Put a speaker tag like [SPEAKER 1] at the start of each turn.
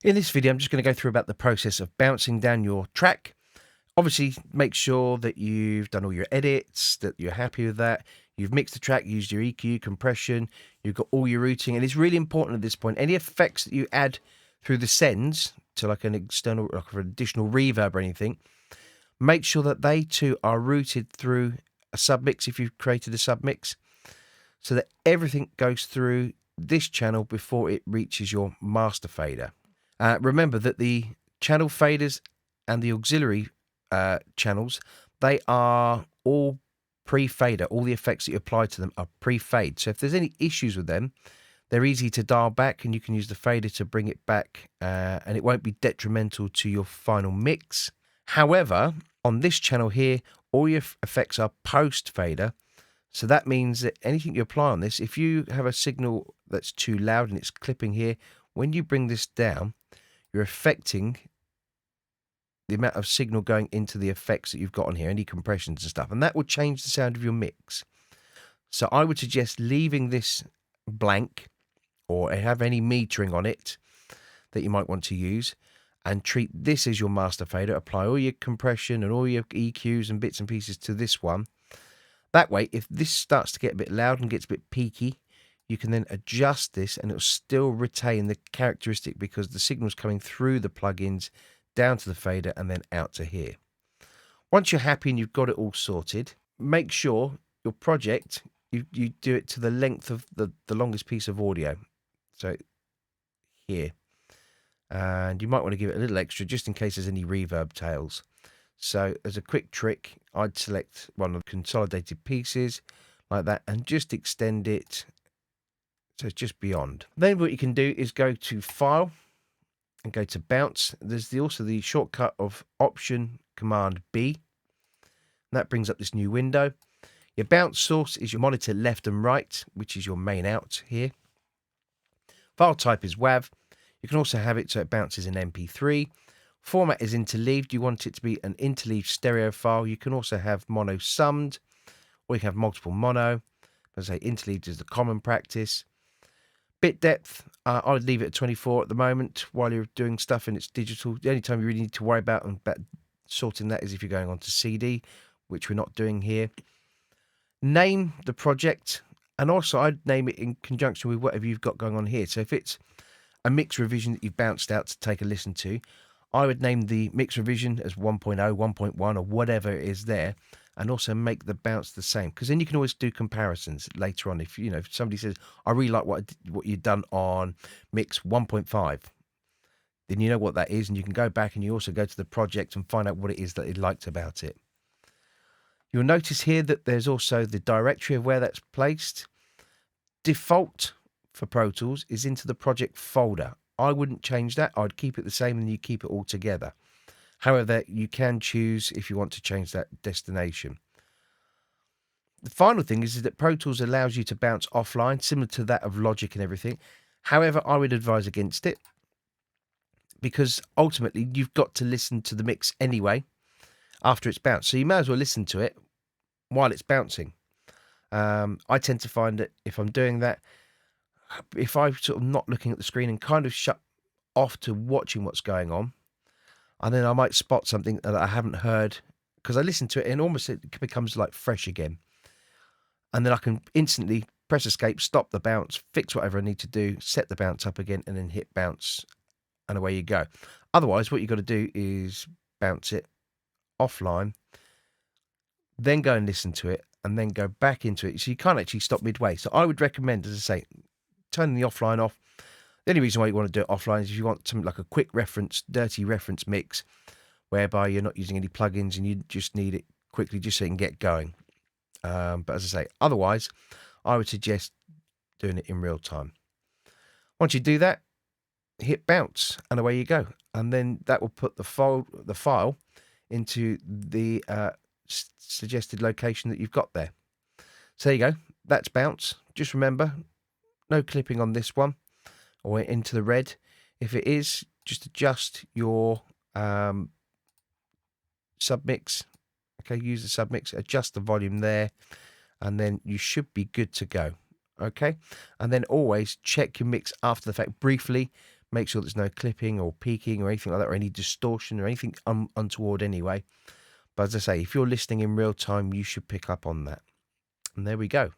[SPEAKER 1] In this video, I'm just going to go through about the process of bouncing down your track. Obviously, make sure that you've done all your edits, that you're happy with that. You've mixed the track, used your EQ, compression, you've got all your routing. And it's really important at this point, any effects that you add through the sends to like an external, like an additional reverb or anything, make sure that they too are routed through a submix if you've created a submix, so that everything goes through this channel before it reaches your master fader. Remember that the channel faders and the auxiliary channels, they are all pre-fader. All the effects that you apply to them are pre-fade. So if there's any issues with them, they're easy to dial back, and you can use the fader to bring it back, and it won't be detrimental to your final mix. However, on this channel here, all your effects are post-fader. So that means that anything you apply on this, if you have a signal that's too loud and it's clipping here, when you bring this down, you're affecting the amount of signal going into the effects that you've got on here, any compressions and stuff, and that will change the sound of your mix. So I would suggest leaving this blank, or have any metering on it that you might want to use, and treat this as your master fader. Apply all your compression and all your EQs and bits and pieces to this one. That way, if this starts to get a bit loud and gets a bit peaky, you can then adjust this and it'll still retain the characteristic, because the signal's coming through the plugins down to the fader and then out to here. Once you're happy and you've got it all sorted, make sure your project, you do it to the length of the longest piece of audio. So here. And you might want to give it a little extra just in case there's any reverb tails. So as a quick trick, I'd select one of the consolidated pieces like that and just extend it so it's just beyond. Then what you can do is go to File and go to Bounce. There's also the shortcut of Option Command B. And that brings up this new window. Your bounce source is your monitor left and right, which is your main out here. File type is WAV. You can also have it so it bounces in MP3. Format is interleaved. You want it to be an interleaved stereo file. You can also have mono summed, or you can have multiple mono. As I say, interleaved is the common practice. Bit depth, I would leave it at 24 at the moment while you're doing stuff and it's digital. The only time you really need to worry about sorting that is if you're going on to CD, which we're not doing here. Name the project, and also I'd name it in conjunction with whatever you've got going on here. So if it's a mix revision that you've bounced out to take a listen to, I would name the mix revision as 1.0, 1.1, or whatever it is there, and also make the bounce the same, because then you can always do comparisons later on. If if somebody says, I really like what you've done on mix 1.5, then you know what that is, and you can go back and you also go to the project and find out what it is that you liked about it. You'll notice here that there's also the directory of where that's placed. Default for Pro Tools is into the project folder. I wouldn't change that. I'd keep it the same and you keep it all together. However, you can choose if you want to change that destination. The final thing is that Pro Tools allows you to bounce offline, similar to that of Logic and everything. However, I would advise against it, because ultimately you've got to listen to the mix anyway after it's bounced. So you may as well listen to it while it's bouncing. I tend to find that if I'm doing that, if I'm sort of not looking at the screen and kind of shut off to watching what's going on, and then I might spot something that I haven't heard, because I listen to it and almost it becomes like fresh again. And then I can instantly press escape, stop the bounce, fix whatever I need to do, set the bounce up again, and then hit bounce, and away you go. Otherwise, what you've got to do is bounce it offline, then go and listen to it, and then go back into it. So you can't actually stop midway. So I would recommend, as I say, turning the offline off. The only reason why you want to do it offline is if you want something like a quick reference, dirty reference mix, whereby you're not using any plugins and you just need it quickly just so you can get going. But as I say, otherwise, I would suggest doing it in real time. Once you do that, hit bounce and away you go. And then that will put the file into the suggested location that you've got there. So there you go. That's bounce. Just remember, no clipping on this one or into the red. If it is, just adjust your submix. Okay, use the submix, adjust the volume there, and then you should be good to go. Okay, and then always check your mix after the fact briefly. Make sure there's no clipping or peaking or anything like that, or any distortion or anything untoward anyway. But as I say, if you're listening in real time, you should pick up on that. And there we go.